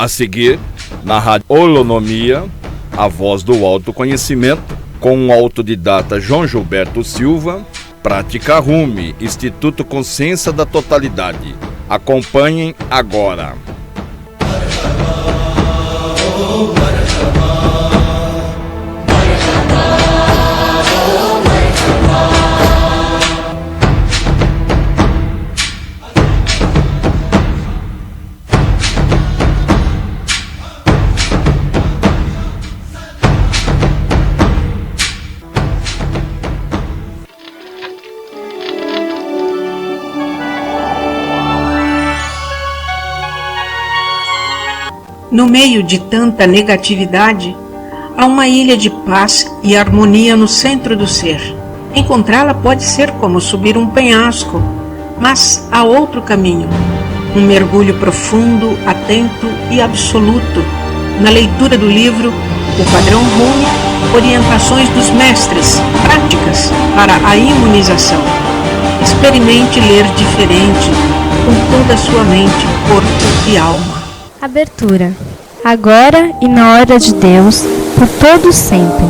A seguir, na Rádio Holonomia, a voz do autoconhecimento, com o autodidata João Gilberto Silva, Prática Rumi, Instituto Consciência da Totalidade. Acompanhem agora. No meio de tanta negatividade, há uma ilha de paz e harmonia no centro do ser. Encontrá-la pode ser como subir um penhasco, mas há outro caminho. Um mergulho profundo, atento e absoluto na leitura do livro O Padrão Rumi, Orientações dos Mestres, Práticas para a Imunização. Experimente ler diferente, com toda a sua mente, corpo e alma. Abertura. Agora e na hora de Deus, por todo sempre.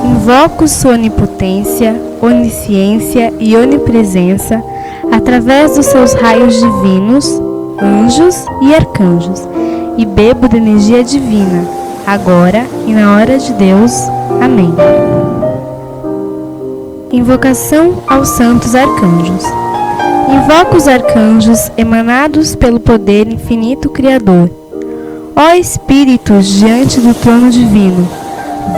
Invoco sua onipotência, onisciência e onipresença através dos seus raios divinos, anjos e arcanjos, e bebo da energia divina, agora e na hora de Deus. Amém. Invocação aos santos arcanjos. Invoco os arcanjos emanados pelo poder infinito Criador. Ó Espíritos diante do trono divino,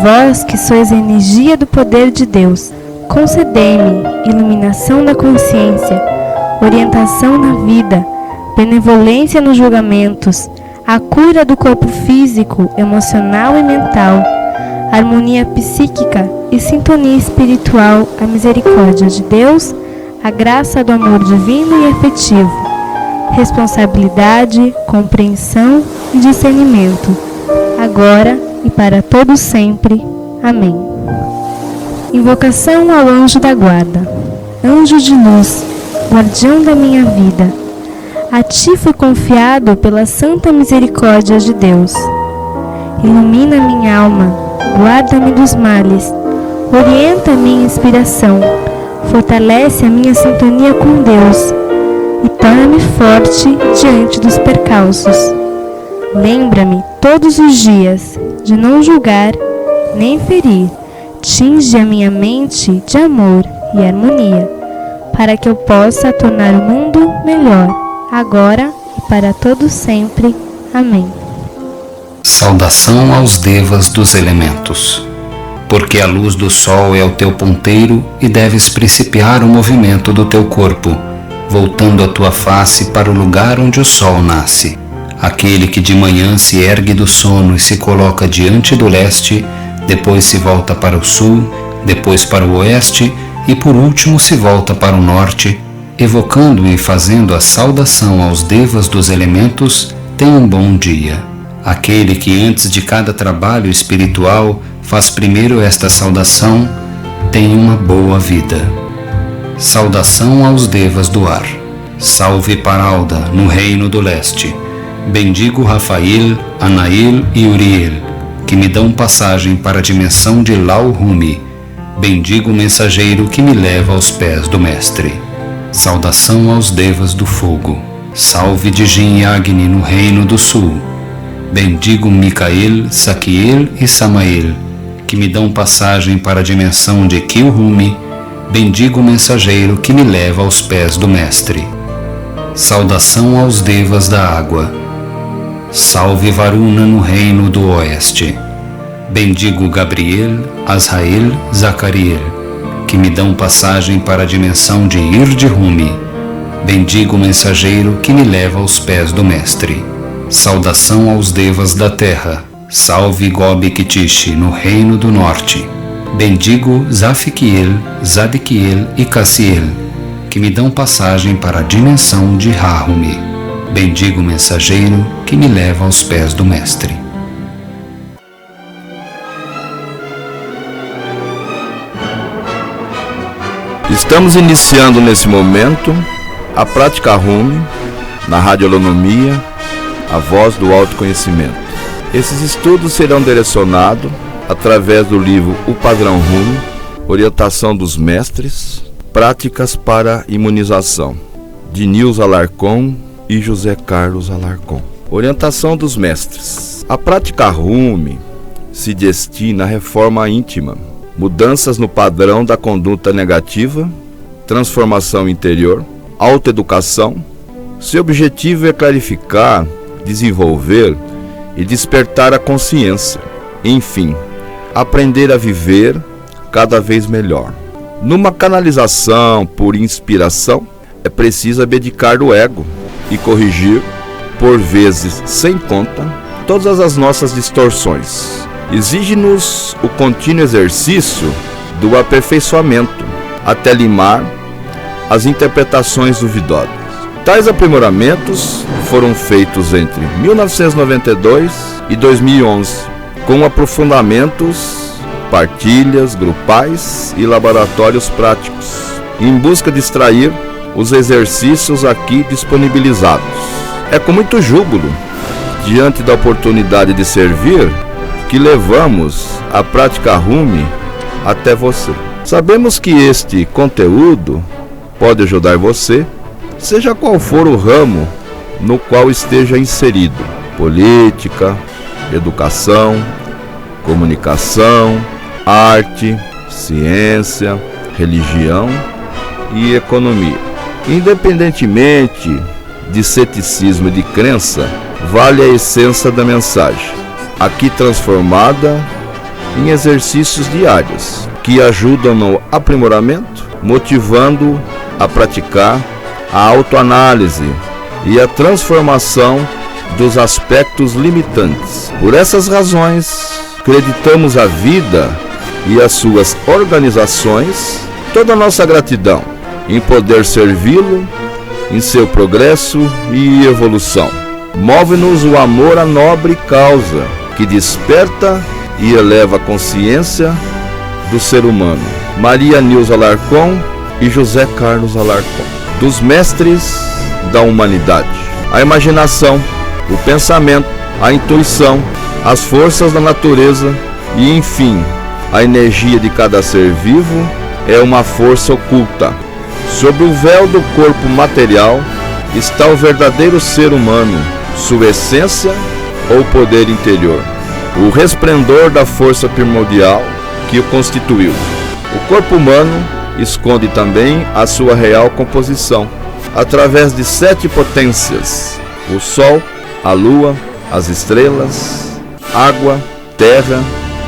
vós que sois a energia do poder de Deus, concedei-me iluminação na consciência, orientação na vida, benevolência nos julgamentos, a cura do corpo físico, emocional e mental, harmonia psíquica e sintonia espiritual, a misericórdia de Deus, a graça do amor divino e afetivo, responsabilidade, compreensão e discernimento, agora e para todo sempre. Amém. Invocação ao anjo da guarda. Anjo de luz, guardião da minha vida, a ti fui confiado pela santa misericórdia de Deus. Ilumina minha alma, guarda-me dos males, orienta a minha inspiração, fortalece a minha sintonia com Deus e torna-me forte diante dos percalços. Lembra-me todos os dias de não julgar nem ferir. Tinge a minha mente de amor e harmonia, para que eu possa tornar o mundo melhor, agora e para todo sempre. Amém. Saudação aos devas dos elementos. Porque a luz do sol é o teu ponteiro e deves principiar o movimento do teu corpo, voltando a tua face para o lugar onde o sol nasce. Aquele que de manhã se ergue do sono e se coloca diante do leste, depois se volta para o sul, depois para o oeste e por último se volta para o norte, evocando e fazendo a saudação aos devas dos elementos, tem um bom dia. Aquele que antes de cada trabalho espiritual faz primeiro esta saudação, tem uma boa vida. Saudação aos devas do ar. Salve Paralda, no reino do leste. Bendigo Rafael, Anael e Uriel, que me dão passagem para a dimensão de Lau Rumi. Bendigo o mensageiro que me leva aos pés do mestre. Saudação aos devas do fogo. Salve Dijin e Agni no reino do sul. Bendigo Micael, Saquiel e Samael, que me dão passagem para a dimensão de Kilrumi. Bendigo o mensageiro que me leva aos pés do mestre. Saudação aos devas da água. Salve Varuna no reino do oeste. Bendigo Gabriel, Azrael, Zacariel, que me dão passagem para a dimensão de Ir-de-Rumi. Bendigo o mensageiro que me leva aos pés do mestre. Saudação aos devas da terra. Salve Gobi-Kitishi no reino do norte. Bendigo Zafiquiel, Zadiquiel e Cassiel, que me dão passagem para a dimensão de Ra-Rumi. Bendigo o mensageiro que me leva aos pés do mestre. Estamos iniciando nesse momento a Prática Rumi, na Rádio Holonomia, a voz do autoconhecimento. Esses estudos serão direcionados através do livro O Padrão Rumi, Orientação dos Mestres, Práticas para Imunização, de Nils Alarcon e José Carlos Alarcon. Orientação dos Mestres. A prática Rumi se destina à reforma íntima, mudanças no padrão da conduta negativa, transformação interior, autoeducação. Seu objetivo é clarificar, desenvolver e despertar a consciência. Enfim, aprender a viver cada vez melhor. Numa canalização por inspiração, é preciso abdicar do ego e corrigir, por vezes sem conta, todas as nossas distorções. Exige-nos o contínuo exercício do aperfeiçoamento, até limar as interpretações duvidosas. Tais aprimoramentos foram feitos entre 1992 e 2011, com aprofundamentos, partilhas grupais e laboratórios práticos, em busca de extrair os exercícios aqui disponibilizados. É com muito júbilo, diante da oportunidade de servir, que levamos a prática Rumi até você. Sabemos que este conteúdo pode ajudar você, seja qual for o ramo no qual esteja inserido: política, educação, comunicação, arte, ciência, religião e economia. Independentemente de ceticismo e de crença, vale a essência da mensagem, aqui transformada em exercícios diários que ajudam no aprimoramento, motivando a praticar a autoanálise e a transformação dos aspectos limitantes. Por essas razões, acreditamos a vida e as suas organizações toda a nossa gratidão em poder servi-lo em seu progresso e evolução. Move-nos o amor à nobre causa que desperta e eleva a consciência do ser humano. Maria Nils Alarcon e José Carlos Alarcon. Dos mestres da humanidade. A imaginação, o pensamento, a intuição, as forças da natureza e, enfim, a energia de cada ser vivo é uma força oculta. Sob o véu do corpo material está o verdadeiro ser humano, sua essência ou poder interior, o resplendor da força primordial que o constituiu. O corpo humano esconde também a sua real composição, através de 7 potências: o Sol, a Lua, as estrelas, água, terra,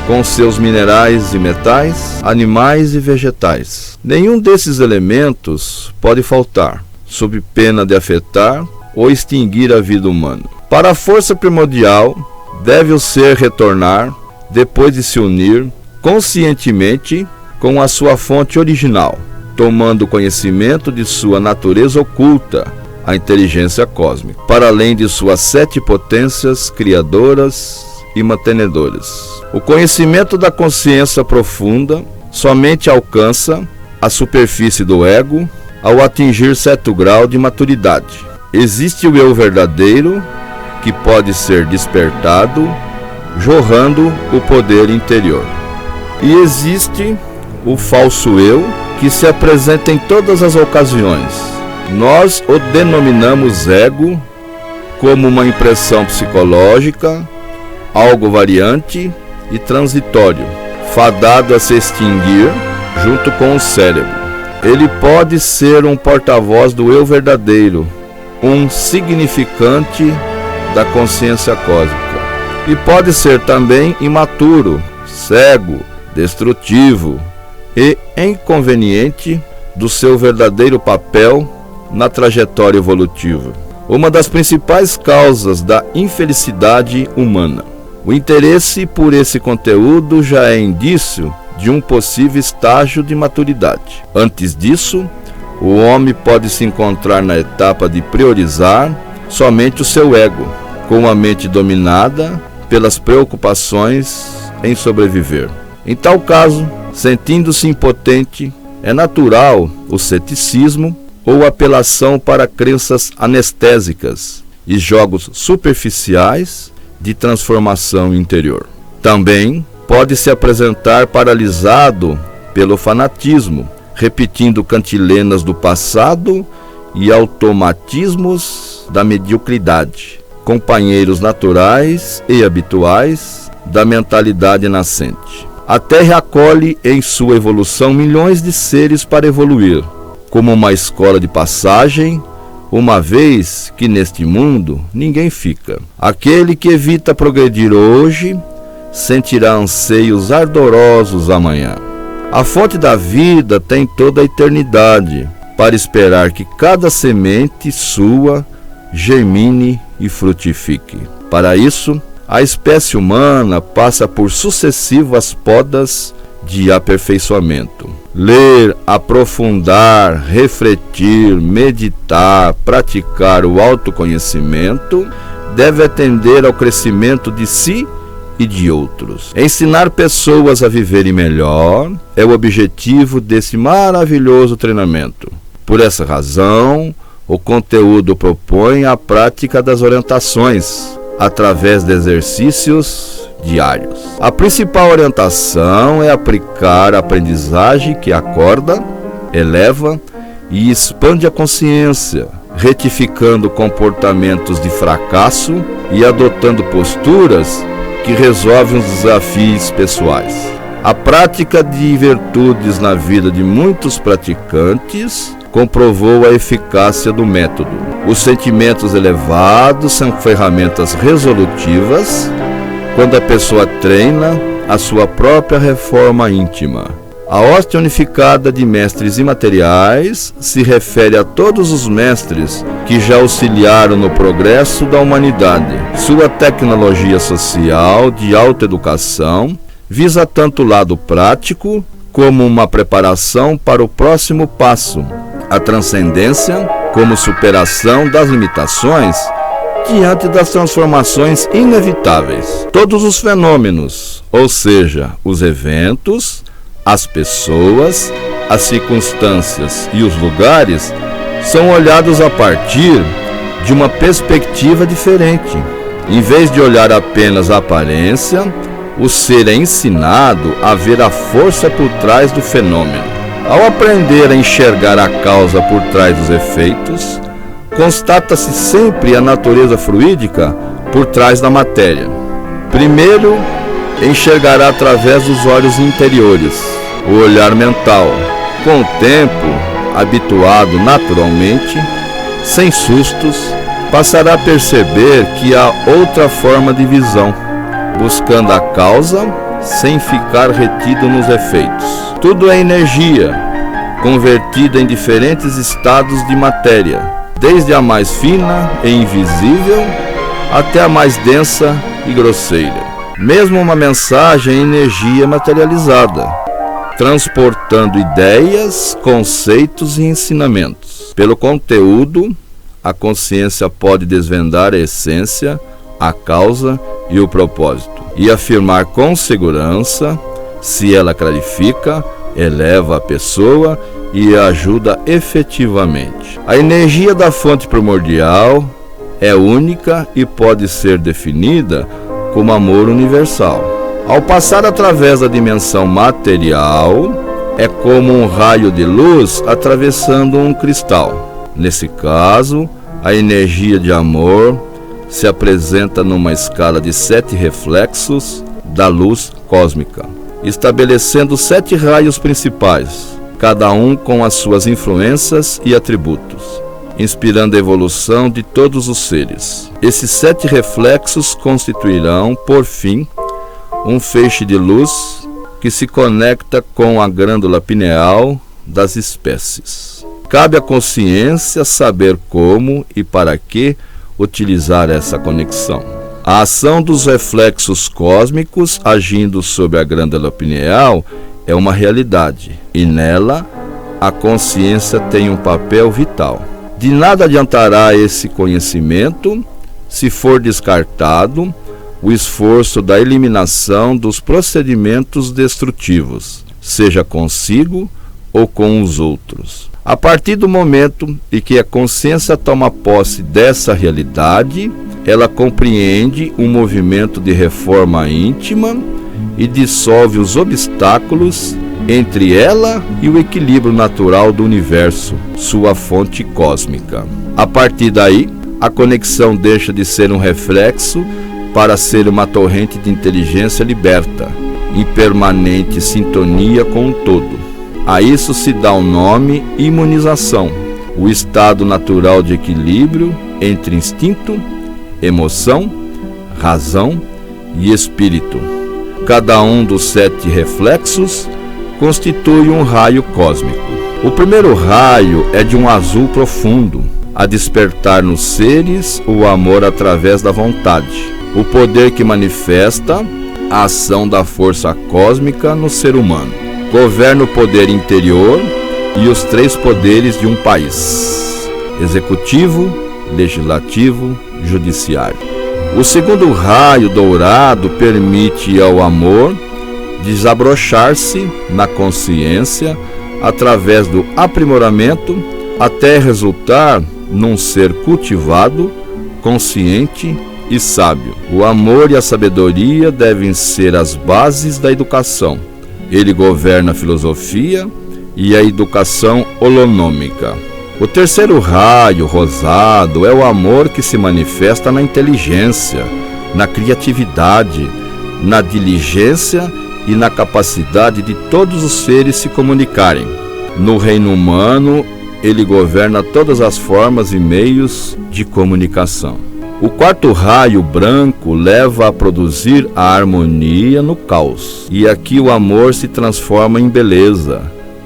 com seus minerais e metais, animais e vegetais. Nenhum desses elementos pode faltar, sob pena de afetar ou extinguir a vida humana. Para a força primordial, deve o ser retornar, depois de se unir conscientemente com a sua fonte original, tomando conhecimento de sua natureza oculta, a inteligência cósmica, para além de suas 7 potências criadoras e mantenedoras. O conhecimento da consciência profunda somente alcança a superfície do ego ao atingir certo grau de maturidade. Existe o eu verdadeiro, que pode ser despertado, jorrando o poder interior. E existe o falso eu, que se apresenta em todas as ocasiões. Nós o denominamos ego, como uma impressão psicológica, algo variante e transitório, fadado a se extinguir junto com o cérebro. Ele pode ser um porta-voz do eu verdadeiro, um significante da consciência cósmica. E pode ser também imaturo, cego, destrutivo e inconveniente do seu verdadeiro papel na trajetória evolutiva. Uma das principais causas da infelicidade humana. O interesse por esse conteúdo já é indício de um possível estágio de maturidade. Antes disso, o homem pode se encontrar na etapa de priorizar somente o seu ego, com a mente dominada pelas preocupações em sobreviver. Em tal caso, sentindo-se impotente, é natural o ceticismo ou apelação para crenças anestésicas e jogos superficiais de transformação interior. Também pode se apresentar paralisado pelo fanatismo, repetindo cantilenas do passado e automatismos da mediocridade, companheiros naturais e habituais da mentalidade nascente. A Terra acolhe em sua evolução milhões de seres para evoluir, como uma escola de passagem, uma vez que neste mundo ninguém fica. Aquele que evita progredir hoje sentirá anseios ardorosos amanhã. A fonte da vida tem toda a eternidade para esperar que cada semente sua germine e frutifique. Para isso, a espécie humana passa por sucessivas podas de aperfeiçoamento. Ler, aprofundar, refletir, meditar, praticar o autoconhecimento deve atender ao crescimento de si e de outros. Ensinar pessoas a viverem melhor é o objetivo desse maravilhoso treinamento. Por essa razão, o conteúdo propõe a prática das orientações através de exercícios diários. A principal orientação é aplicar a aprendizagem que acorda, eleva e expande a consciência, retificando comportamentos de fracasso e adotando posturas que resolvem os desafios pessoais. A prática de virtudes na vida de muitos praticantes comprovou a eficácia do método. Os sentimentos elevados são ferramentas resolutivas quando a pessoa treina a sua própria reforma íntima. A hóstia unificada de mestres imateriais se refere a todos os mestres que já auxiliaram no progresso da humanidade. Sua tecnologia social de autoeducação visa tanto o lado prático como uma preparação para o próximo passo, a transcendência como superação das limitações diante das transformações inevitáveis. Todos os fenômenos, ou seja, os eventos, as pessoas, as circunstâncias e os lugares são olhados a partir de uma perspectiva diferente. Em vez de olhar apenas a aparência, o ser é ensinado a ver a força por trás do fenômeno. Ao aprender a enxergar a causa por trás dos efeitos, constata-se sempre a natureza fluídica por trás da matéria. Primeiro, enxergará através dos olhos interiores, o olhar mental. Com o tempo, habituado naturalmente, sem sustos, passará a perceber que há outra forma de visão, buscando a causa sem ficar retido nos efeitos. Tudo é energia, convertida em diferentes estados de matéria, desde a mais fina e invisível até a mais densa e grosseira. Mesmo uma mensagem é energia materializada, transportando ideias, conceitos e ensinamentos. Pelo conteúdo, a consciência pode desvendar a essência, a causa e o propósito, e afirmar com segurança se ela clarifica, eleva a pessoa e a ajuda efetivamente. A energia da fonte primordial é única e pode ser definida como amor universal. Ao passar através da dimensão material, é como um raio de luz atravessando um cristal. Nesse caso, a energia de amor se apresenta numa escala de 7 reflexos da luz cósmica, estabelecendo 7 raios principais, cada um com as suas influências e atributos, inspirando a evolução de todos os seres. Esses 7 reflexos constituirão, por fim, um feixe de luz que se conecta com a glândula pineal das espécies. Cabe à consciência saber como e para que utilizar essa conexão. A ação dos reflexos cósmicos agindo sobre a glândula pineal é uma realidade, e nela a consciência tem um papel vital. De nada adiantará esse conhecimento se for descartado o esforço da eliminação dos procedimentos destrutivos, seja consigo ou com os outros. A partir do momento em que a consciência toma posse dessa realidade, ela compreende um movimento de reforma íntima e dissolve os obstáculos entre ela e o equilíbrio natural do universo, sua fonte cósmica. A partir daí, a conexão deixa de ser um reflexo para ser uma torrente de inteligência liberta, em permanente sintonia com o todo. A isso se dá o nome imunização, o estado natural de equilíbrio entre instinto, emoção, razão e espírito. Cada um dos 7 reflexos constitui um raio cósmico. O primeiro raio é de um azul profundo, a despertar nos seres o amor através da vontade, o poder que manifesta a ação da força cósmica no ser humano. Governa o poder interior e os 3 poderes de um país: executivo, legislativo, judiciário. O segundo raio dourado permite ao amor desabrochar-se na consciência através do aprimoramento até resultar num ser cultivado, consciente e sábio. O amor e a sabedoria devem ser as bases da educação. Ele governa a filosofia e a educação holonômica. O terceiro raio, rosado, é o amor que se manifesta na inteligência, na criatividade, na diligência e na capacidade de todos os seres se comunicarem. No reino humano, ele governa todas as formas e meios de comunicação. O quarto raio, branco, leva a produzir a harmonia no caos. E aqui o amor se transforma em beleza,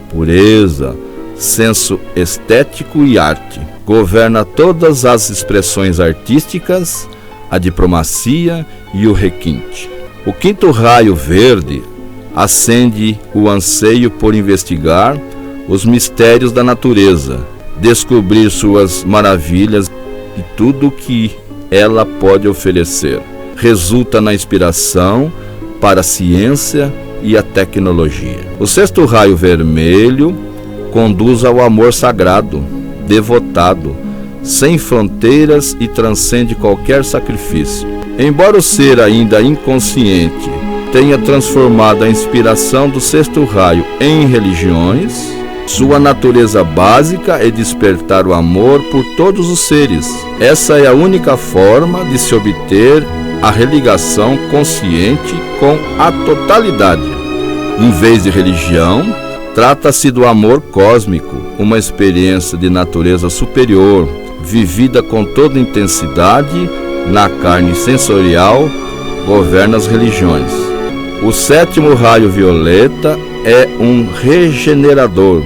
pureza, senso estético e arte. Governa todas as expressões artísticas, a diplomacia e o requinte. O quinto raio, verde, acende o anseio por investigar os mistérios da natureza, descobrir suas maravilhas e tudo o que ela pode oferecer. Resulta na inspiração para a ciência e a tecnologia. O sexto raio, vermelho, conduz ao amor sagrado, devotado, sem fronteiras e transcende qualquer sacrifício. Embora o ser ainda inconsciente tenha transformado a inspiração do sexto raio em religiões, sua natureza básica é despertar o amor por todos os seres. Essa é a única forma de se obter a religação consciente com a totalidade. Em vez de religião, trata-se do amor cósmico, uma experiência de natureza superior, vivida com toda intensidade na carne sensorial, governa as religiões. O sétimo raio, violeta, é um regenerador,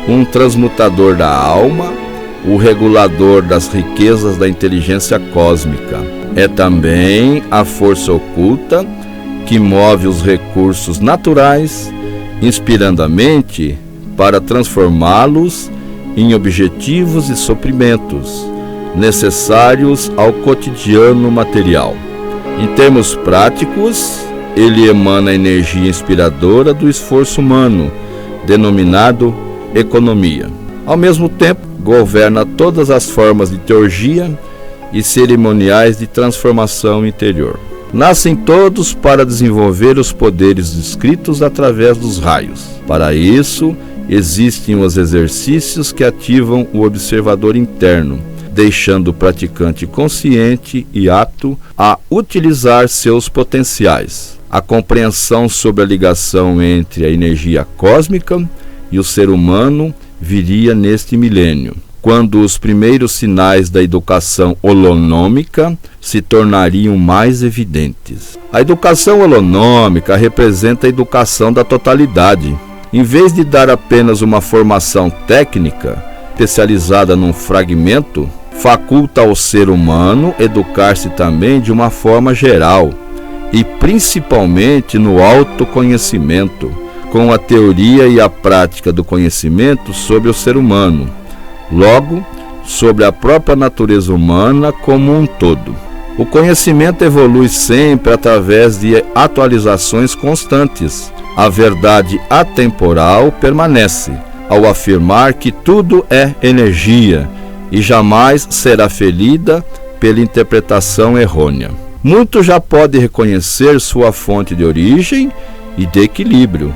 um transmutador da alma, o regulador das riquezas da inteligência cósmica. É também a força oculta que move os recursos naturais, inspirando a mente para transformá-los em objetivos e suprimentos necessários ao cotidiano material. Em termos práticos, ele emana a energia inspiradora do esforço humano, denominado economia. Ao mesmo tempo, governa todas as formas de teurgia e cerimoniais de transformação interior. Nascem todos para desenvolver os poderes descritos através dos raios. Para isso, existem os exercícios que ativam o observador interno, deixando o praticante consciente e apto a utilizar seus potenciais. A compreensão sobre a ligação entre a energia cósmica e o ser humano viria neste milênio, quando os primeiros sinais da educação holonômica se tornariam mais evidentes. A educação holonômica representa a educação da totalidade. Em vez de dar apenas uma formação técnica, especializada num fragmento, faculta ao ser humano educar-se também de uma forma geral, e principalmente no autoconhecimento, com a teoria e a prática do conhecimento sobre o ser humano, logo, sobre a própria natureza humana como um todo. O conhecimento evolui sempre através de atualizações constantes. A verdade atemporal permanece, ao afirmar que tudo é energia e jamais será ferida pela interpretação errônea. Muitos já podem reconhecer sua fonte de origem e de equilíbrio,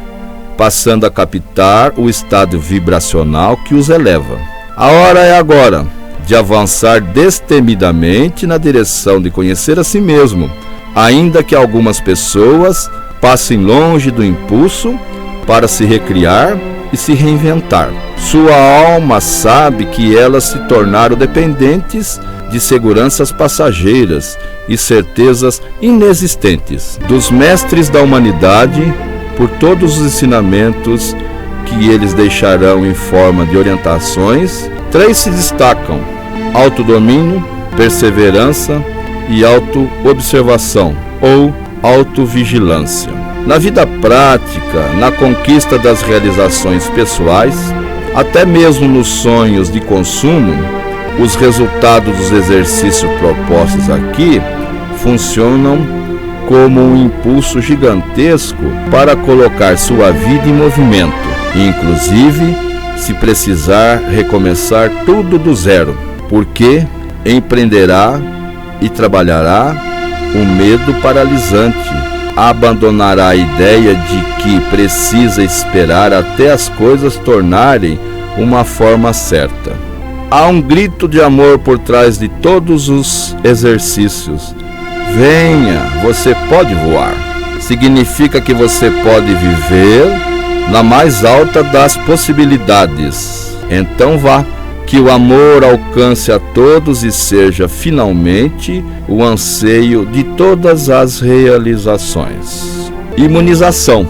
passando a captar o estado vibracional que os eleva. A hora é agora de avançar destemidamente na direção de conhecer a si mesmo, ainda que algumas pessoas passem longe do impulso para se recriar e se reinventar. Sua alma sabe que elas se tornaram dependentes de seguranças passageiras e certezas inexistentes dos mestres da humanidade por todos os ensinamentos que eles deixarão em forma de orientações. 3 se destacam: autodomínio, perseverança e autoobservação ou autovigilância. Na vida prática, na conquista das realizações pessoais, até mesmo nos sonhos de consumo, os resultados dos exercícios propostos aqui funcionam como um impulso gigantesco para colocar sua vida em movimento, e inclusive, se precisar, recomeçar tudo do zero, porque empreenderá e trabalhará o medo paralisante, abandonará a ideia de que precisa esperar até as coisas tornarem uma forma certa. Há um grito de amor por trás de todos os exercícios. Venha, você pode voar. Significa que você pode viver na mais alta das possibilidades. Então vá, que o amor alcance a todos e seja finalmente o anseio de todas as realizações. Imunização: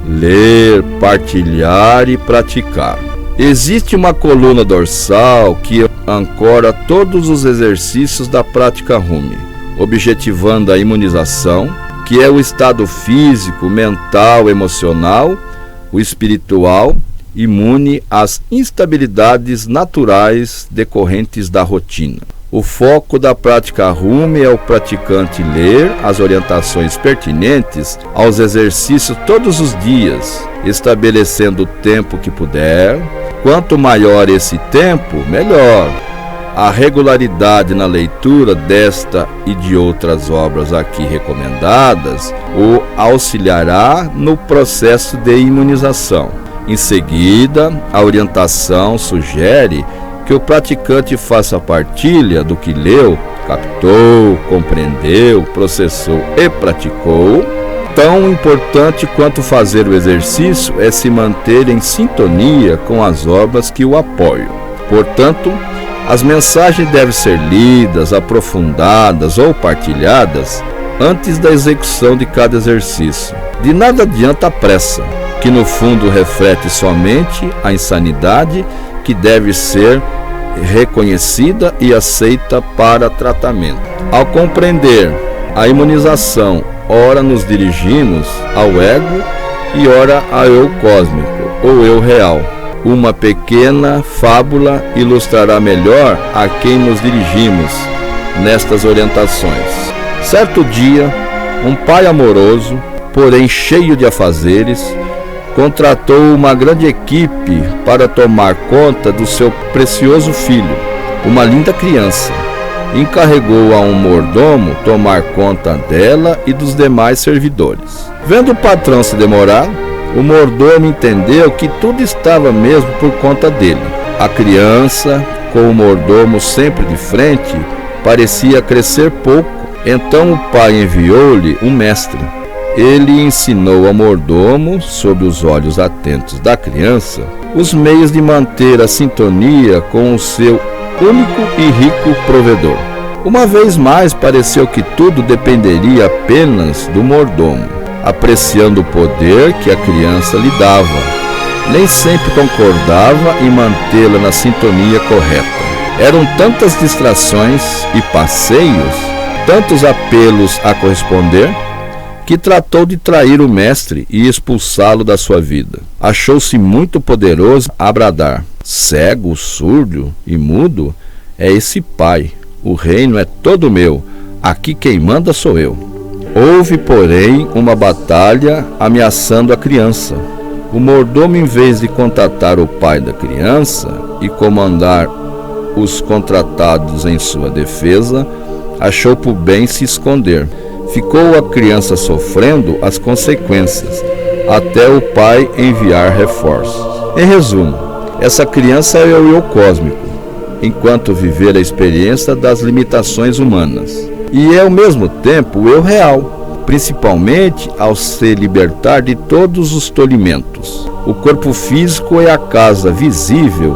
ler, partilhar e praticar. Existe uma coluna dorsal que ancora todos os exercícios da prática Rumi, objetivando a imunização, que é o estado físico, mental, emocional, o espiritual, imune às instabilidades naturais decorrentes da rotina. O foco da prática Rumi é o praticante ler as orientações pertinentes aos exercícios todos os dias, estabelecendo o tempo que puder. Quanto maior esse tempo, melhor. A regularidade na leitura desta e de outras obras aqui recomendadas o auxiliará no processo de imunização. Em seguida, a orientação sugere que o praticante faça partilha do que leu, captou, compreendeu, processou e praticou. Tão importante quanto fazer o exercício é se manter em sintonia com as obras que o apoiam. Portanto, as mensagens devem ser lidas, aprofundadas ou partilhadas antes da execução de cada exercício. De nada adianta a pressa, que no fundo reflete somente a insanidade que deve ser reconhecida e aceita para tratamento. Ao compreender a imunização, ora nos dirigimos ao ego e ora ao eu cósmico ou eu real. Uma pequena fábula ilustrará melhor a quem nos dirigimos nestas orientações. Certo dia, um pai amoroso, porém cheio de afazeres, contratou uma grande equipe para tomar conta do seu precioso filho, uma linda criança. Encarregou a um mordomo tomar conta dela e dos demais servidores. Vendo o patrão se demorar, o mordomo entendeu que tudo estava mesmo por conta dele. A criança, com o mordomo sempre de frente, parecia crescer pouco. Então o pai enviou-lhe um mestre. Ele ensinou ao mordomo, sob os olhos atentos da criança, os meios de manter a sintonia com o seu único e rico provedor. Uma vez mais pareceu que tudo dependeria apenas do mordomo, apreciando o poder que a criança lhe dava. Nem sempre concordava em mantê-la na sintonia correta. Eram tantas distrações e passeios, tantos apelos a corresponder, que tratou de trair o mestre e expulsá-lo da sua vida. Achou-se muito poderoso a bradar: cego, surdo e mudo é esse pai. O reino é todo meu. Aqui quem manda sou eu. Houve, porém, uma batalha ameaçando a criança. O mordomo, em vez de contatar o pai da criança e comandar os contratados em sua defesa, achou por bem se esconder. Ficou a criança sofrendo as consequências, até o pai enviar reforços. Em resumo, essa criança é o eu cósmico, enquanto viver a experiência das limitações humanas. E é ao mesmo tempo o eu real, principalmente ao se libertar de todos os tolimentos. O corpo físico é a casa visível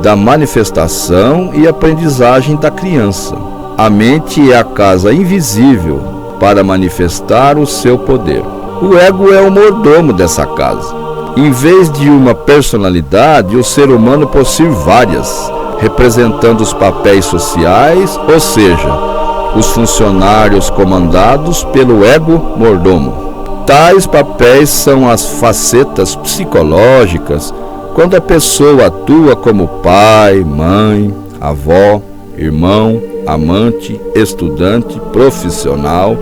da manifestação e aprendizagem da criança. A mente é a casa invisível para manifestar o seu poder. O ego é o mordomo dessa casa. Em vez de uma personalidade, o ser humano possui várias, representando os papéis sociais, ou seja, os funcionários comandados pelo ego mordomo. Tais papéis são as facetas psicológicas quando a pessoa atua como pai, mãe, avó, irmão, amante, estudante, profissional,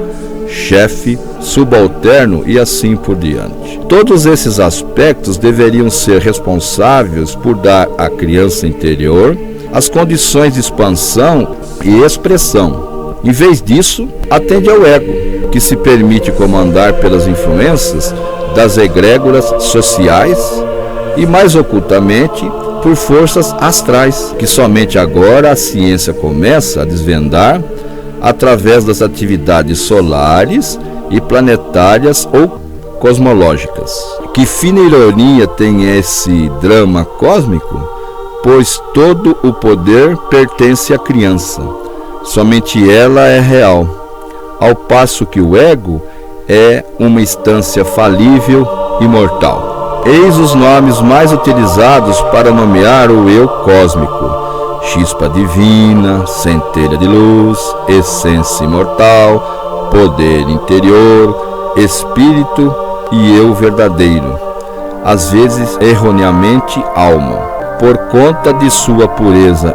chefe, subalterno e assim por diante. Todos esses aspectos deveriam ser responsáveis por dar à criança interior as condições de expansão e expressão. Em vez disso, atende ao ego, que se permite comandar pelas influências das egrégoras sociais e, mais ocultamente, por forças astrais, que somente agora a ciência começa a desvendar através das atividades solares e planetárias ou cosmológicas. Que fina ironia tem esse drama cósmico, pois todo o poder pertence à criança. Somente ela é real, ao passo que o ego é uma instância falível e mortal. Eis os nomes mais utilizados para nomear o eu cósmico: chispa divina, centelha de luz, essência imortal, poder interior, espírito e eu verdadeiro, às vezes erroneamente alma, por conta de sua pureza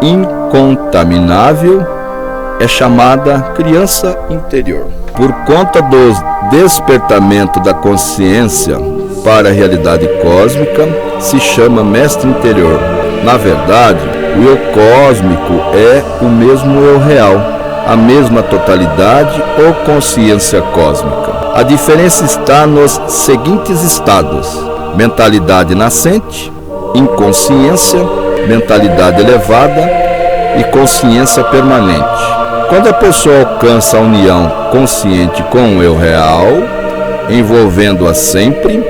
incontaminável, é chamada criança interior. Por conta do despertamento da consciência para a realidade cósmica, se chama mestre interior. Na verdade, o eu cósmico é o mesmo eu real, a mesma totalidade ou consciência cósmica. A diferença está nos seguintes estados: mentalidade nascente, inconsciência, mentalidade elevada e consciência permanente. Quando a pessoa alcança a união consciente com o eu real, envolvendo-a sempre,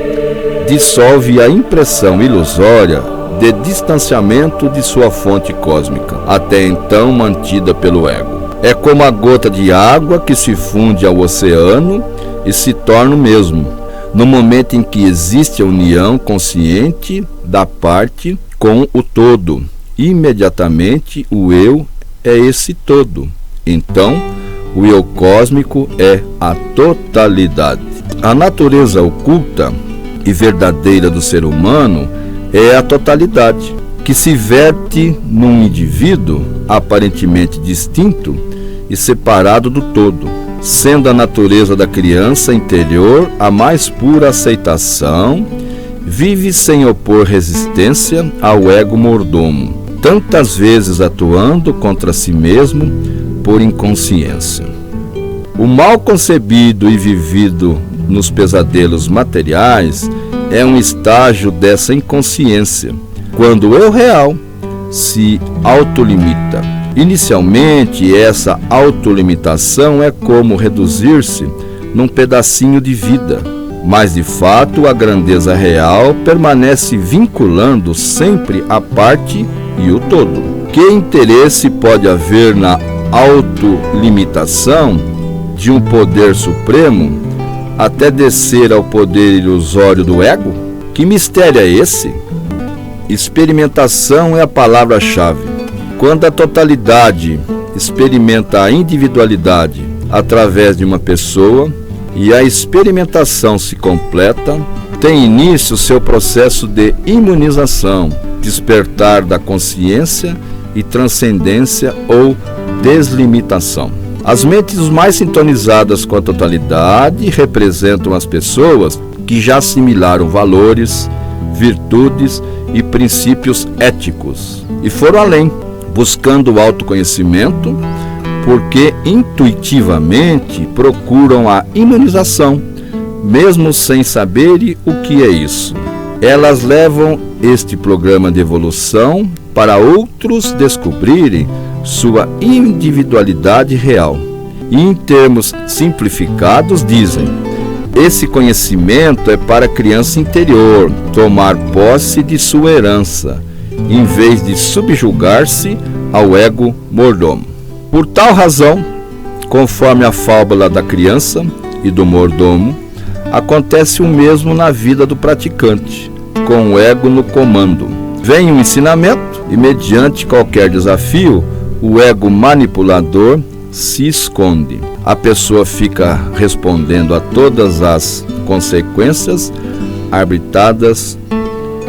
dissolve a impressão ilusória de distanciamento de sua fonte cósmica, até então mantida pelo ego. É como a gota de água que se funde ao oceano e se torna o mesmo. No momento em que existe a união consciente da parte com o todo, imediatamente o eu é esse todo. Então, o eu cósmico é a totalidade. A natureza oculta e verdadeira do ser humano é a totalidade, que se verte num indivíduo aparentemente distinto e separado do todo, sendo a natureza da criança interior a mais pura aceitação, vive sem opor resistência ao ego mordomo, tantas vezes atuando contra si mesmo por inconsciência. O mal concebido e vivido nos pesadelos materiais é um estágio dessa inconsciência, quando o eu real se autolimita. Inicialmente, essa autolimitação é como reduzir-se num pedacinho de vida, mas de fato a grandeza real permanece vinculando sempre a parte e o todo. Que interesse pode haver na autolimitação de um poder supremo até descer ao poder ilusório do ego? Que mistério é esse? Experimentação é a palavra-chave. Quando a totalidade experimenta a individualidade através de uma pessoa e a experimentação se completa, tem início seu processo de imunização, despertar da consciência e transcendência ou deslimitação. As mentes mais sintonizadas com a totalidade representam as pessoas que que já assimilaram valores, virtudes e princípios éticos e foram além, buscando o autoconhecimento, porque intuitivamente procuram a imunização, mesmo sem saberem o que é isso. Elas levam este programa de evolução para outros descobrirem sua individualidade real. E em termos simplificados dizem: esse conhecimento é para a criança interior tomar posse de sua herança, em vez de subjugar-se ao ego mordomo. Por tal razão, conforme a fábula da criança e do mordomo, acontece o mesmo na vida do praticante, com o ego no comando. Vem um ensinamento e, mediante qualquer desafio, o ego manipulador se esconde. A pessoa fica respondendo a todas as consequências arbitradas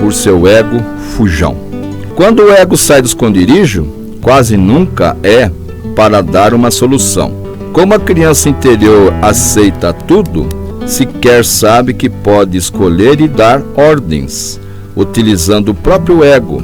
por seu ego fujão. Quando o ego sai do esconderijo, quase nunca é para dar uma solução. Como a criança interior aceita tudo, sequer sabe que pode escolher e dar ordens, utilizando o próprio ego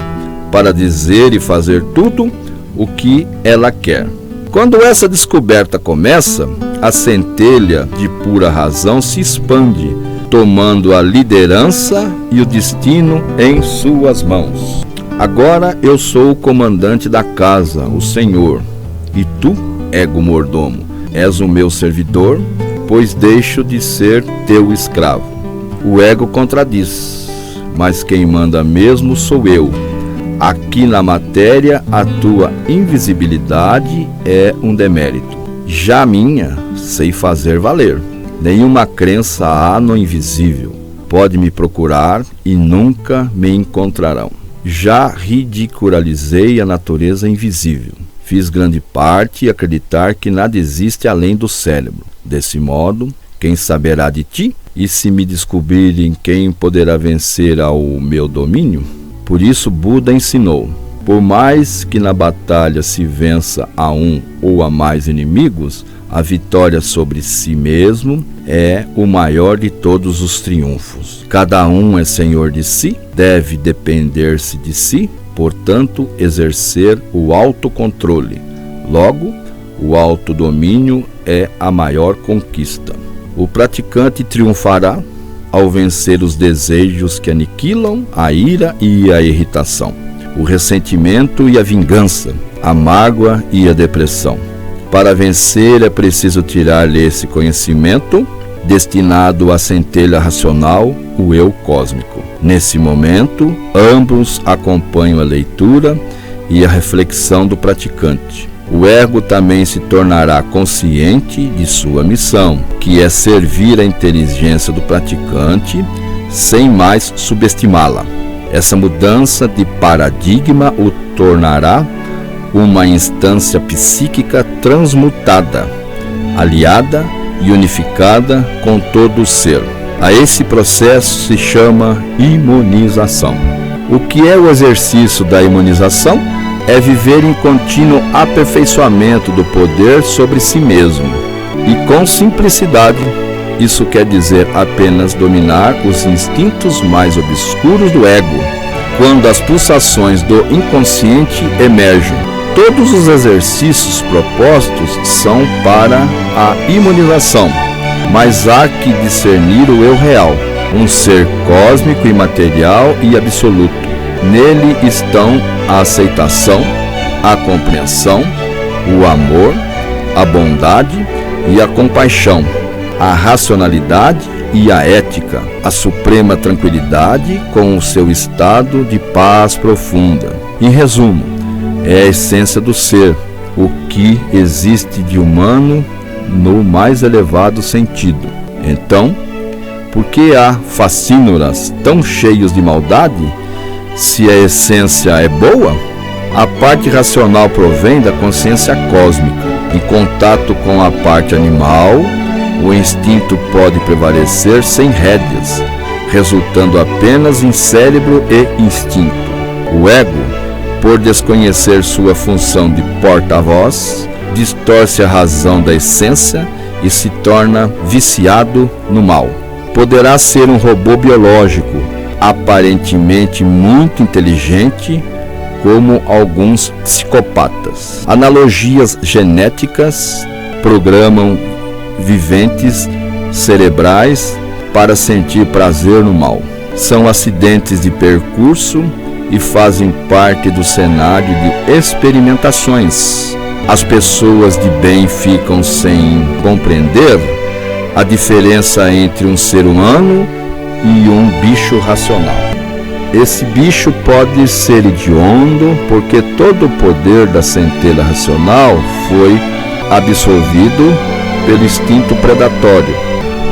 para dizer e fazer tudo o que ela quer. Quando essa descoberta começa, a centelha de pura razão se expande, tomando a liderança e o destino em suas mãos. Agora eu sou o comandante da casa, o Senhor, e tu, ego mordomo, és o meu servidor, pois deixo de ser teu escravo. O ego contradiz, mas quem manda mesmo sou eu. Aqui na matéria, a tua invisibilidade é um demérito. Já a minha, sei fazer valer. Nenhuma crença há no invisível. Pode me procurar e nunca me encontrarão. Já ridicularizei a natureza invisível. Fiz grande parte acreditar que nada existe além do cérebro. Desse modo, quem saberá de ti? E se me descobrirem, quem poderá vencer ao meu domínio? Por isso Buda ensinou: por mais que na batalha se vença a um ou a mais inimigos, a vitória sobre si mesmo é o maior de todos os triunfos. Cada um é senhor de si, deve depender-se de si, portanto, exercer o autocontrole. Logo, o autodomínio é a maior conquista. O praticante triunfará ao vencer os desejos que aniquilam a ira e a irritação, o ressentimento e a vingança, a mágoa e a depressão. Para vencer é preciso tirar-lhe esse conhecimento destinado à centelha racional, o eu cósmico. Nesse momento, ambos acompanham a leitura e a reflexão do praticante. O ego também se tornará consciente de sua missão, que é servir a inteligência do praticante sem mais subestimá-la. Essa mudança de paradigma o tornará uma instância psíquica transmutada, aliada e unificada com todo o ser. A esse processo se chama imunização. O que é o exercício da imunização? É viver em contínuo aperfeiçoamento do poder sobre si mesmo. E com simplicidade, isso quer dizer apenas dominar os instintos mais obscuros do ego. Quando as pulsações do inconsciente emergem, todos os exercícios propostos são para a imunização, mas há que discernir o eu real, um ser cósmico, imaterial e absoluto. Nele estão a aceitação, a compreensão, o amor, a bondade e a compaixão, a racionalidade e a ética, a suprema tranquilidade com o seu estado de paz profunda. Em resumo, é a essência do ser, o que existe de humano no mais elevado sentido. Então, por que há facínoras tão cheios de maldade? Se a essência é boa, a parte racional provém da consciência cósmica. Em contato com a parte animal, o instinto pode prevalecer sem rédeas, resultando apenas em cérebro e instinto. O ego, por desconhecer sua função de porta-voz, distorce a razão da essência e se torna viciado no mal. poderá ser um robô biológico, aparentemente muito inteligente, como alguns psicopatas. Analogias genéticas programam viventes cerebrais para sentir prazer no mal. São acidentes de percurso e fazem parte do cenário de experimentações. As pessoas de bem ficam sem compreender a diferença entre um ser humano e um bicho racional. Esse bicho pode ser hediondo porque todo o poder da centelha racional foi absorvido pelo instinto predatório.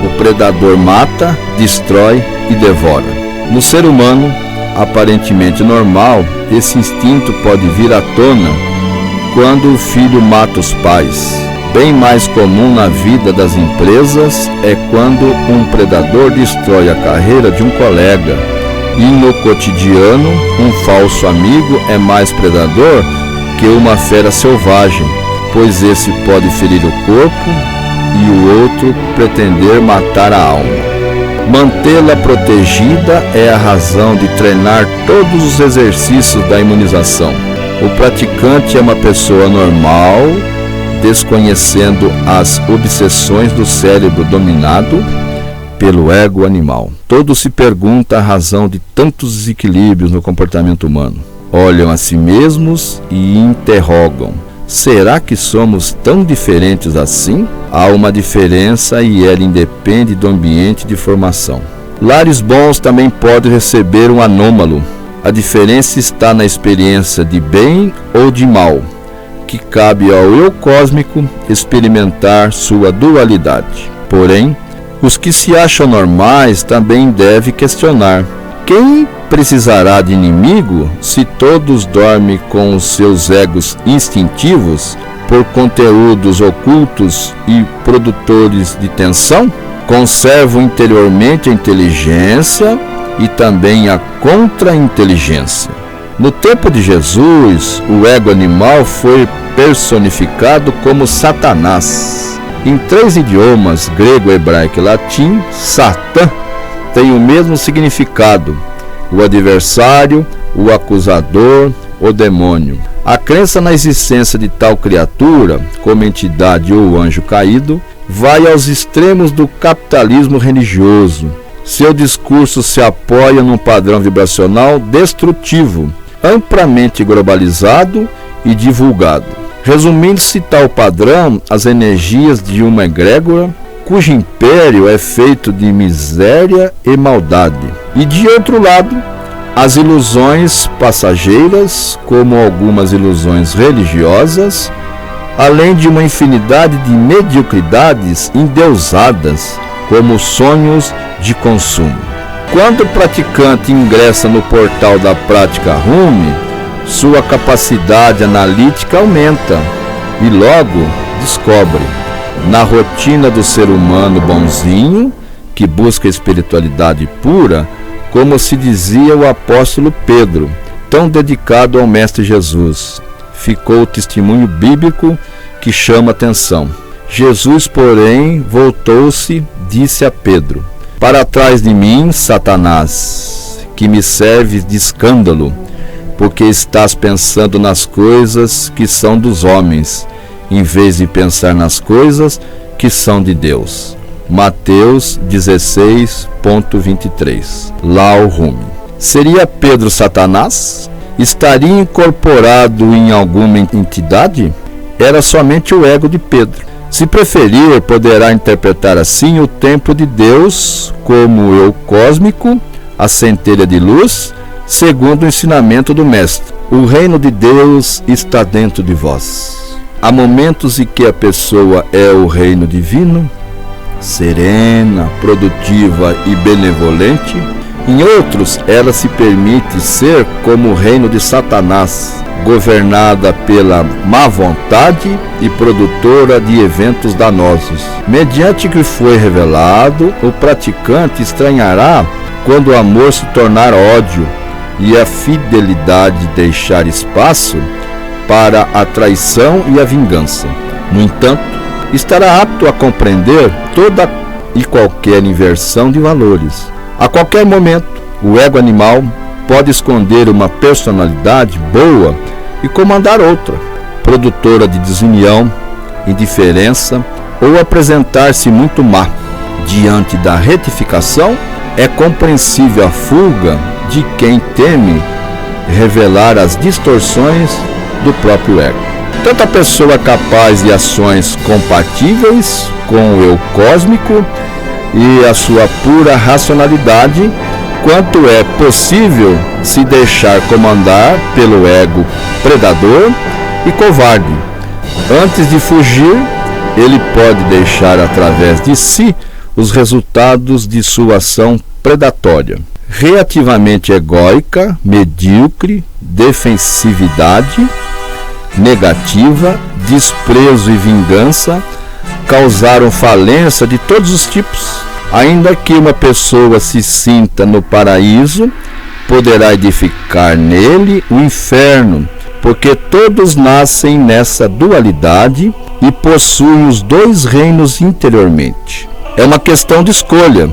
O predador mata, destrói e devora. No ser humano, aparentemente normal, esse instinto pode vir à tona quando o filho mata os pais. Bem mais comum na vida das empresas é quando um predador destrói a carreira de um colega. E no cotidiano, um falso amigo é mais predador que uma fera selvagem, pois esse pode ferir o corpo e o outro pretender matar a alma. Mantê-la protegida é a razão de treinar todos os exercícios da imunização. O praticante é uma pessoa normal, desconhecendo as obsessões do cérebro dominado pelo ego animal. Todos se perguntam a razão de tantos desequilíbrios no comportamento humano. Olham a si mesmos e interrogam: será que somos tão diferentes assim? Há uma diferença e ela independe do ambiente de formação. Lares bons também podem receber um anômalo. A diferença está na experiência de bem ou de mal, que cabe ao eu cósmico experimentar sua dualidade. Porém, os que se acham normais também devem questionar: quem precisará de inimigo se todos dormem com os seus egos instintivos por conteúdos ocultos e produtores de tensão? Conservam interiormente a inteligência e também a contra-inteligência. No tempo de Jesus, o ego animal foi personificado como Satanás. Em 3 idiomas, grego, hebraico e latim, Satã tem o mesmo significado: o adversário, o acusador, o demônio. A crença na existência de tal criatura, como entidade ou anjo caído, vai aos extremos do capitalismo religioso. Seu discurso se apoia num padrão vibracional destrutivo, amplamente globalizado e divulgado. Resumindo-se tal padrão, as energias de uma egrégora, cujo império é feito de miséria e maldade. E de outro lado, as ilusões passageiras, como algumas ilusões religiosas, além de uma infinidade de mediocridades endeusadas, como sonhos de consumo. Quando o praticante ingressa no portal da prática Rumi, sua capacidade analítica aumenta e logo descobre, na rotina do ser humano bonzinho, que busca a espiritualidade pura, como se dizia o apóstolo Pedro, tão dedicado ao Mestre Jesus. Ficou o testemunho bíblico que chama atenção. Jesus, porém, voltou-se, disse a Pedro: para trás de mim, Satanás, que me serves de escândalo, porque estás pensando nas coisas que são dos homens, em vez de pensar nas coisas que são de Deus. Mateus 16.23. Lao Rumi. Seria Pedro Satanás? Estaria incorporado em alguma entidade? Era somente o ego de Pedro. Se preferir, poderá interpretar assim o tempo de Deus como eu cósmico, a centelha de luz, segundo o ensinamento do Mestre. O reino de Deus está dentro de vós. Há momentos em que a pessoa é o reino divino, serena, produtiva e benevolente. Em outros, ela se permite ser como o reino de Satanás, governada pela má vontade e produtora de eventos danosos. Mediante o que foi revelado, o praticante estranhará quando o amor se tornar ódio e a fidelidade deixar espaço para a traição e a vingança. No entanto, estará apto a compreender toda e qualquer inversão de valores. A qualquer momento, o ego animal pode esconder uma personalidade boa e comandar outra, produtora de desunião, indiferença ou apresentar-se muito má. Diante da retificação, é compreensível a fuga de quem teme revelar as distorções do próprio ego. Tanto a pessoa capaz de ações compatíveis com o eu cósmico e a sua pura racionalidade, quanto é possível se deixar comandar pelo ego predador e covarde. Antes de fugir, ele pode deixar através de si os resultados de sua ação predatória. Reativamente egóica, medíocre, defensividade negativa, desprezo e vingança causaram falência de todos os tipos. Ainda que uma pessoa se sinta no paraíso, poderá edificar nele o inferno, porque todos nascem nessa dualidade e possuem os dois reinos interiormente. É uma questão de escolha,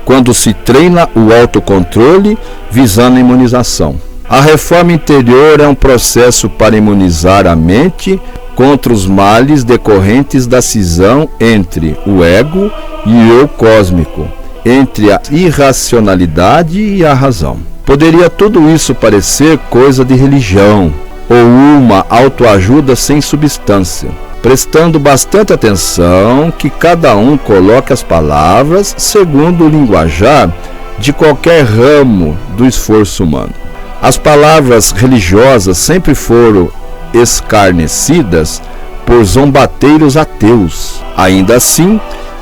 quando se treina o autocontrole visando a imunização. A reforma interior é um processo para imunizar a mente contra os males decorrentes da cisão entre o ego e o eu cósmico, entre a irracionalidade e a razão. Poderia tudo isso parecer coisa de religião ou uma autoajuda sem substância, prestando bastante atenção que cada um coloque as palavras segundo o linguajar de qualquer ramo do esforço humano. As palavras religiosas sempre foram escarnecidas por zombateiros ateus. Ainda assim,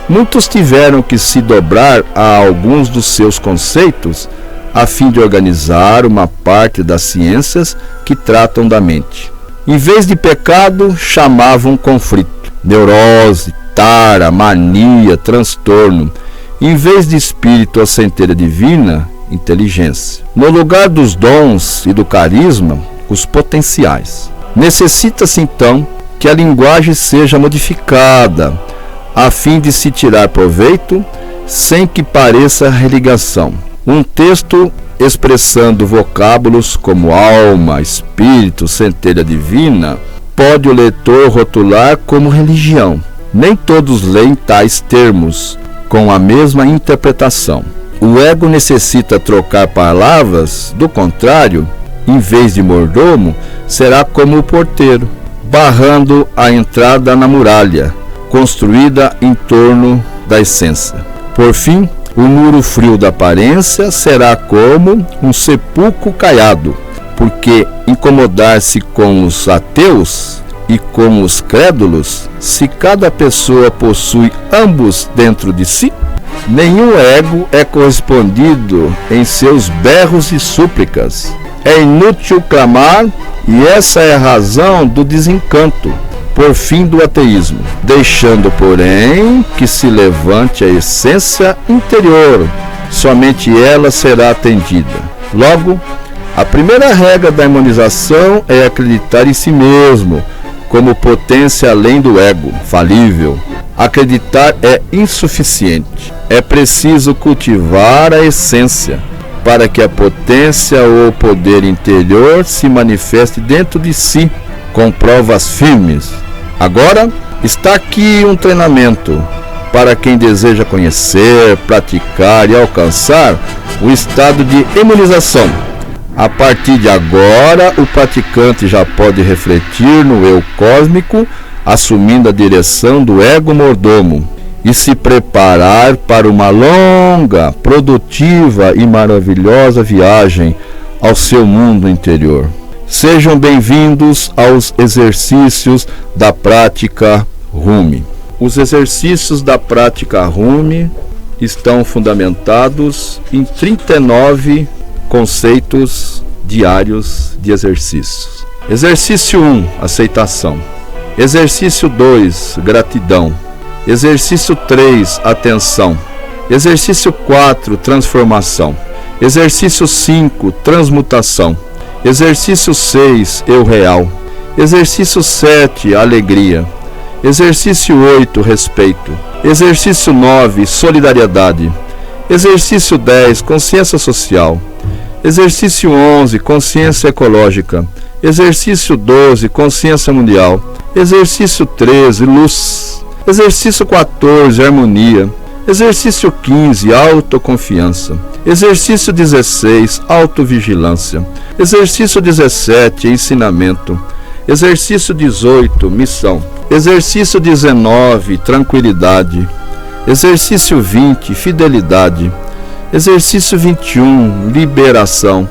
muitos tiveram que se dobrar a alguns dos seus conceitos a fim de organizar uma parte das ciências que tratam da mente. Em vez de pecado, chamavam conflito, neurose, tara, mania, transtorno. Em vez de espírito ou centelha divina, inteligência. No lugar dos dons e do carisma, os potenciais. Necessita-se então que a linguagem seja modificada, a fim de se tirar proveito, sem que pareça religação. Um texto expressando vocábulos como alma, espírito, centelha divina, pode o leitor rotular como religião. Nem todos leem tais termos com a mesma interpretação. O ego necessita trocar palavras, do contrário, em vez de mordomo, será como o porteiro, barrando a entrada na muralha, construída em torno da essência. Por fim, o muro frio da aparência será como um sepulcro caiado, porque incomodar-se com os ateus e com os crédulos, se cada pessoa possui ambos dentro de si, nenhum ego é correspondido em seus berros e súplicas. É inútil clamar, e essa é a razão do desencanto, por fim do ateísmo, deixando, porém, que se levante a essência interior, somente ela será atendida. Logo, a primeira regra da harmonização é acreditar em si mesmo, como potência além do ego, falível. Acreditar é insuficiente. É preciso cultivar a essência, para que a potência ou o poder interior se manifeste dentro de si, com provas firmes. Agora, está aqui um treinamento para quem deseja conhecer, praticar e alcançar o estado de imunização. A partir de agora, o praticante já pode refletir no eu cósmico, assumindo a direção do ego mordomo, e se preparar para uma longa, produtiva e maravilhosa viagem ao seu mundo interior. Sejam bem-vindos aos exercícios da prática Rumi. Os exercícios da prática Rumi estão fundamentados em 39 conceitos diários de exercícios. Exercício 1, aceitação. Exercício 2, gratidão. Exercício 3, atenção. Exercício 4, transformação. Exercício 5, transmutação. Exercício 6, eu real. Exercício 7, alegria. Exercício 8, respeito. Exercício 9, solidariedade. Exercício 10, consciência social. Exercício 11, consciência ecológica. Exercício 12, consciência mundial. Exercício 13, luz. Exercício 14, harmonia. Exercício 15, autoconfiança. Exercício 16, autovigilância. Exercício 17, ensinamento. Exercício 18, missão. Exercício 19, tranquilidade. Exercício 20, fidelidade. Exercício 21, liberação.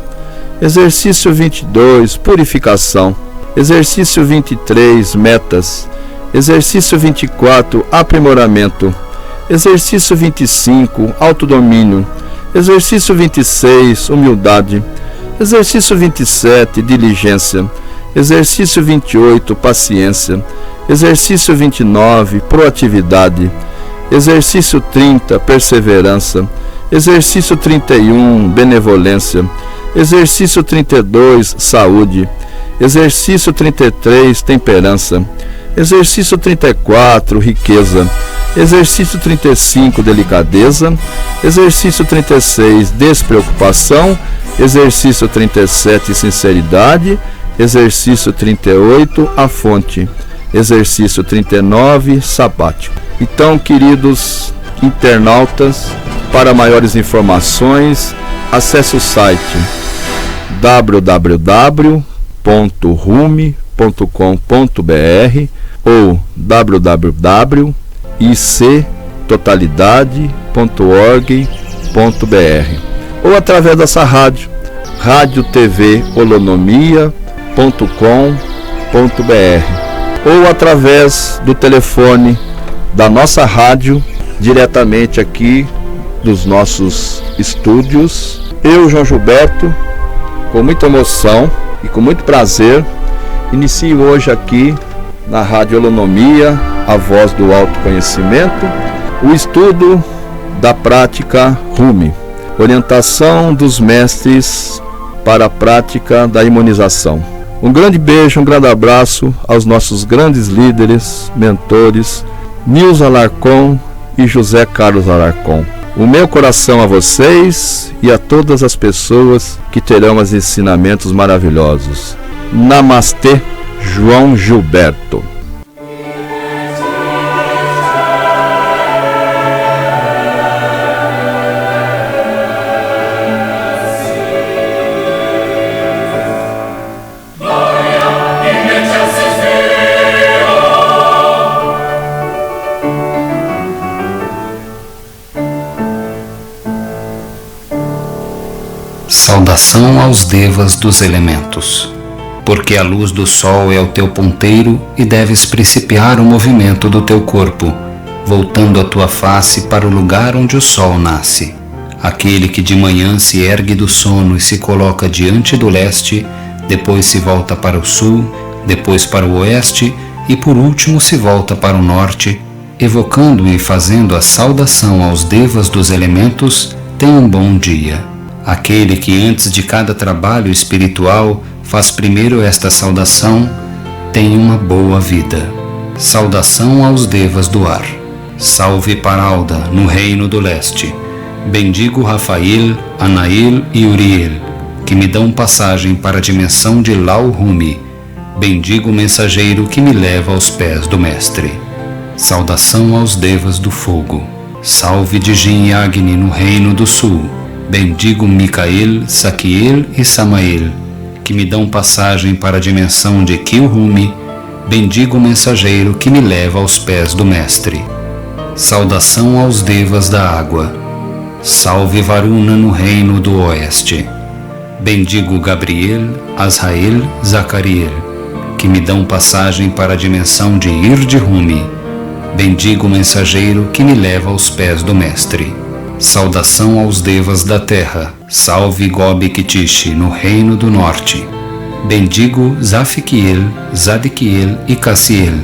Exercício 22, purificação. Exercício 23, metas. Exercício 24, aprimoramento. Exercício 25, autodomínio. Exercício 26, humildade. Exercício 27, diligência. Exercício 28, paciência. Exercício 29, proatividade. Exercício 30, perseverança. Exercício 31, benevolência. Exercício 32, saúde. Exercício 33, temperança. Exercício 34, riqueza. Exercício 35, delicadeza. Exercício 36, despreocupação. Exercício 37, sinceridade. Exercício 38, a fonte. Exercício 39, sabático. Então, queridos internautas, para maiores informações, acesse o site www.rume.com.br ou www.ictotalidade.org.br ou através dessa rádio, radiotvolonomia.com.br ou através do telefone da nossa rádio, diretamente aqui dos nossos estúdios. Eu, João Gilberto, com muita emoção e com muito prazer, inicio hoje aqui na Rádio Holonomia, a voz do autoconhecimento, o estudo da prática Rume, orientação dos mestres para a prática da imunização. Um grande beijo, um grande abraço aos nossos grandes líderes, mentores, Nilson Alarcon e José Carlos Alarcon. O meu coração a vocês e a todas as pessoas que terão os ensinamentos maravilhosos. Namastê, João Gilberto. Saudação aos devas dos elementos. Porque a luz do sol é o teu ponteiro e deves principiar o movimento do teu corpo, voltando a tua face para o lugar onde o sol nasce. Aquele que de manhã se ergue do sono e se coloca diante do leste, depois se volta para o sul, depois para o oeste e por último se volta para o norte, evocando e fazendo a saudação aos devas dos elementos, tem um bom dia. Aquele que antes de cada trabalho espiritual faz primeiro esta saudação, tem uma boa vida. Saudação aos devas do ar. Salve Paralda, no reino do leste. Bendigo Rafael, Anael e Uriel, que me dão passagem para a dimensão de Lau-Rumi. Bendigo o mensageiro que me leva aos pés do mestre. Saudação aos devas do fogo. Salve Dijin e Agni no reino do sul. Bendigo Micael, Saquiel e Samael, que me dão passagem para a dimensão de Kilrumi. Bendigo o mensageiro que me leva aos pés do mestre. Saudação aos devas da água. Salve Varuna no reino do oeste. Bendigo Gabriel, Azrael, Zacariel, que me dão passagem para a dimensão de Irde-Rumi. Bendigo o mensageiro que me leva aos pés do mestre. Saudação aos devas da terra. Salve Gobi-Kitishi no reino do norte. Bendigo Zafiquiel, Zadkiel e Cassiel,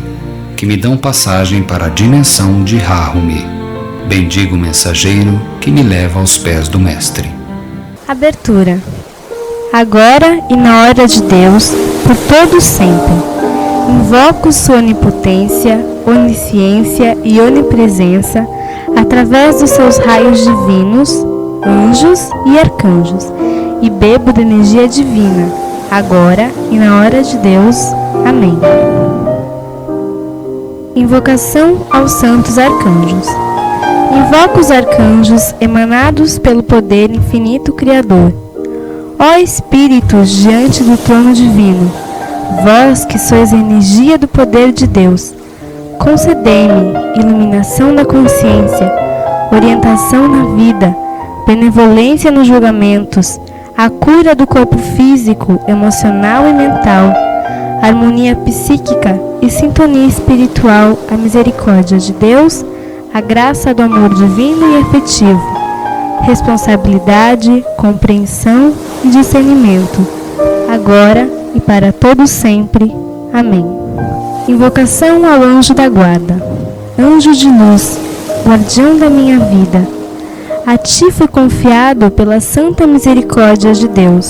que me dão passagem para a dimensão de Rahumi. Bendigo o mensageiro que me leva aos pés do mestre. Abertura. Agora e na hora de Deus, por todo sempre. Invoco sua onipotência, onisciência e onipresença através dos seus raios divinos, anjos e arcanjos, e bebo da energia divina, agora e na hora de Deus. Amém. Invocação aos santos arcanjos. Invoco os arcanjos emanados pelo poder infinito Criador. Ó Espíritos diante do trono divino, vós que sois a energia do poder de Deus, concedei-me iluminação da consciência, orientação na vida, benevolência nos julgamentos, a cura do corpo físico, emocional e mental, harmonia psíquica e sintonia espiritual, a misericórdia de Deus, a graça do amor divino e afetivo, responsabilidade, compreensão e discernimento, agora e para todo sempre. Amém. Invocação ao anjo da guarda. Anjo de luz, guardião da minha vida, a ti foi confiado pela santa misericórdia de Deus.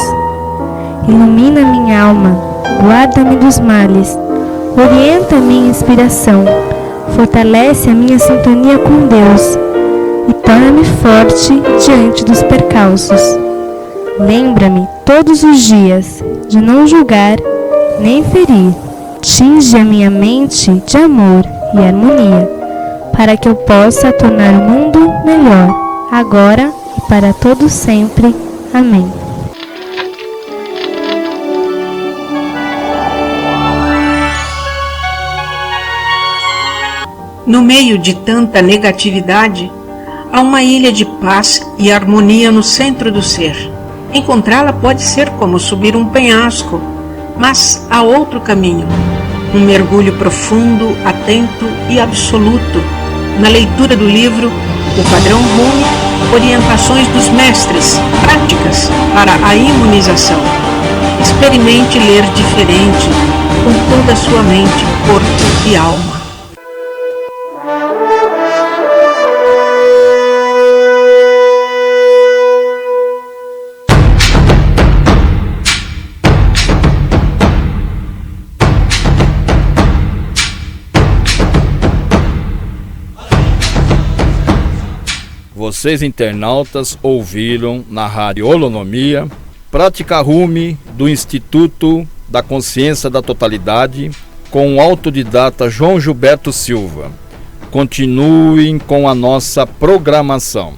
Ilumina minha alma, guarda-me dos males, orienta a minha inspiração, fortalece a minha sintonia com Deus e torna-me forte diante dos percalços. Lembra-me todos os dias de não julgar nem ferir. Tinge a minha mente de amor e harmonia, para que eu possa tornar o mundo melhor, agora e para todo sempre. Amém. No meio de tanta negatividade, há uma ilha de paz e harmonia no centro do ser. Encontrá-la pode ser como subir um penhasco, mas há outro caminho. Um mergulho profundo, atento e absoluto na leitura do livro O Padrão Rumi, Orientações dos Mestres, Práticas para a Imunização. Experimente ler diferente, com toda a sua mente, corpo e alma. Vocês internautas ouviram na Rádio Holonomia Prática Rumi do Instituto da Consciência da Totalidade com o autodidata João Gilberto Silva. Continuem com a nossa programação.